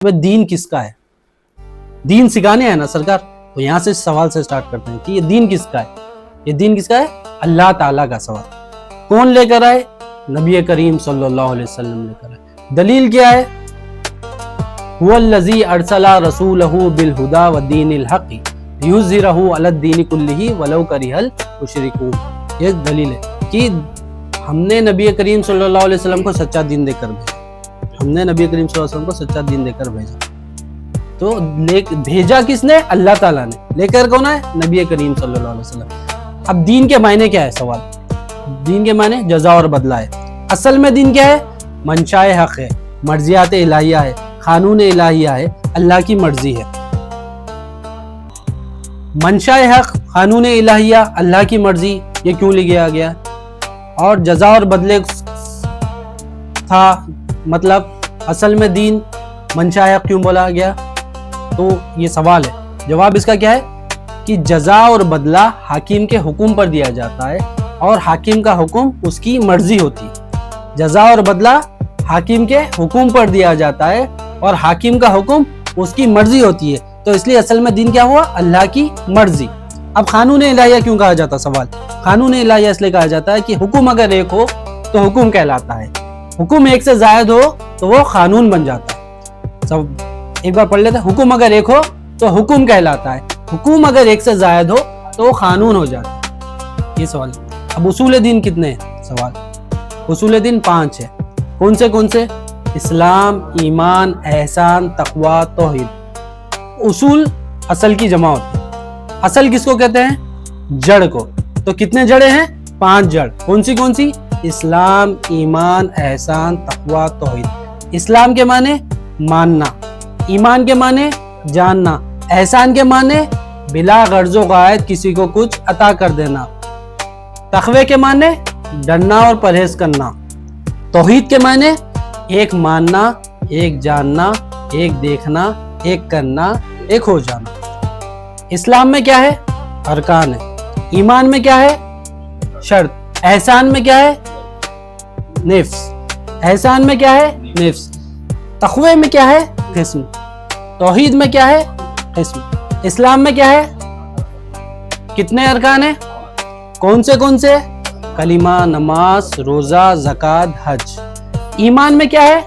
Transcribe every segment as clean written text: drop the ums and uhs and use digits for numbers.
دین کس کا ہے؟ دین سکھانے ہیں نا سرکار. تو یہاں سے سوال سے سٹارٹ کرتے ہیں کہ یہ دین کس کا ہے. یہ دین کس کا ہے؟ اللہ تعالیٰ کا سوال. کون لے کر آئے؟ نبی کریم صلی اللہ علیہ وسلم لے کر آئے. دلیل کیا ہے؟ هو الذی ارسل رسولہ بالہدی ودین الحق لیظہرہ علی الدین کلہ ولو کرہ المشرکون. یہ دلیل ہے کہ ہم نے نبی کریم صلی اللہ علیہ وسلم کو سچا دین دے کر بھیجا. ہم نے نبی کریم صلی اللہ علیہ وسلم کو سچا دین دے کر بھیجا. تو بھیجا کس نے؟ اللہ تعالیٰ نے. لے کر کون ہے؟ نبی کریم صلی اللہ علیہ وسلم. اب دین کے معنی کیا ہے؟ سوال. دین کے معنی جزا اور بدلہ ہے. اصل میں دین کیا ہے؟ منشائے حق ہے، مرضیات الہیہ ہے، قانون الہیہ ہے، اللہ کی مرضی ہے. منشائے حق، قانون الہیہ، اللہ کی مرضی، یہ کیوں لکھا گیا؟ اور جزا اور بدلے تھا، مطلب اصل میں دین منشائے حق کیوں بولا گیا؟ تو یہ سوال ہے. جواب اس کا کیا ہے کہ جزا اور بدلہ حاکم کے حکم پر دیا جاتا ہے اور حاکم کا حکم اس کی مرضی ہوتی ہے. جزا اور بدلہ حاکم کے حکم پر دیا جاتا ہے اور حاکم کا حکم اس کی مرضی ہوتی ہے. تو اس لیے اصل میں دین کیا ہوا؟ اللہ کی مرضی. اب قانون الہیہ کیوں کہا جاتا؟ سوال. قانون الہیہ اس لیے کہا جاتا ہے کہ حکم اگر ایک ہو تو حکم کہلاتا ہے. حکم ایک سے زائد ہو تو وہ قانون بن جاتا ہے. سب ایک بار پڑھ لیتے ہیں. حکم اگر ایک ہو تو حکم کہلاتا ہے. حکم اگر ایک سے زائد ہو تو وہ قانون ہو جاتا ہے. یہ سوال. اب اصول دین کتنے ہیں؟ سوال. اصول دین 5 ہے. کون سے؟ اسلام، ایمان، احسان، تقوی، توحید. اصول اصل کی جمع ہوتی ہے. اصل کس کو کہتے ہیں؟ جڑ کو. تو کتنے جڑیں ہیں؟ 5 جڑ. کون سی؟ اسلام، ایمان، احسان، تقوی، توحید. اسلام کے معنی ماننا، ایمان کے معنی جاننا، احسان کے معنی بلا غرض و غائط کسی کو کچھ عطا کر دینا، تقوی کے معنی ڈرنا اور پرہیز کرنا، توحید کے معنی ایک ماننا، ایک جاننا، ایک دیکھنا، ایک کرنا، ایک ہو جانا. اسلام میں کیا ہے؟ ارکان ہے. ایمان میں کیا ہے؟ شرط. احسان میں کیا ہے؟ نفس. احسان میں کیا ہے؟ نفس. تقوی میں کیا ہے؟ قسم. توحید میں کیا ہے؟ قسم. اسلام میں کیا ہے؟ کتنے ارکان ہیں؟ کون سے؟ کلمہ، نماز، روزہ، زکوٰۃ، حج. ایمان میں کیا ہے؟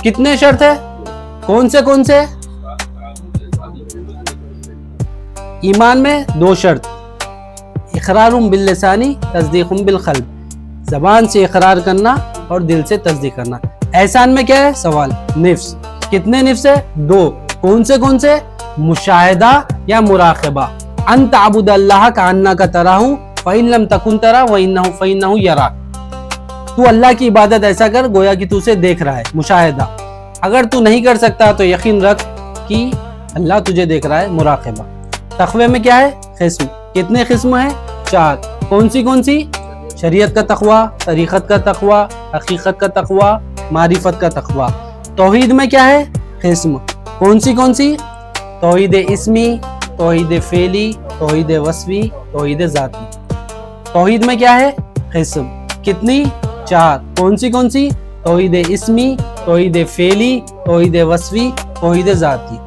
کتنے شرط ہے؟ کون سے؟ ایمان میں 2 شرط. اقرار باللسانی، تصدیق بالقلب. زبان سے اقرار کرنا اور دل سے تصدیق کرنا. احسان میں کیا ہے؟ سوال. نفس. کتنے نفس ہے؟ 2. کون سے؟ مشاہدہ یا مراقبہ. ان تعبد اللہ کانک تراہ فإن لم تکن تراہ فإنہ یراک. تو اللہ کی عبادت ایسا کر گویا کہ تو اسے دیکھ رہا ہے. مشاہدہ. اگر تو نہیں کر سکتا تو یقین رکھ کہ اللہ تجھے دیکھ رہا ہے. مراقبہ. تقوی میں کیا ہے؟ قسم. کتنے قسم ہیں؟ 4. کون سی؟ شریعت کا تقوی، طریقت کا تقوی، حقیقت کا تقوی، معرفت کا تقوی. توحید میں کیا ہے؟ قسم. کون سی؟ توحید اسمی، توحید فعلی، توحید وصفی، توحید ذاتی. توحید میں کیا ہے؟ قسم. کتنی؟ 4. کون سی؟ توحید اسمی، توحید فعلی، توحید وصفی، توحید ذاتی.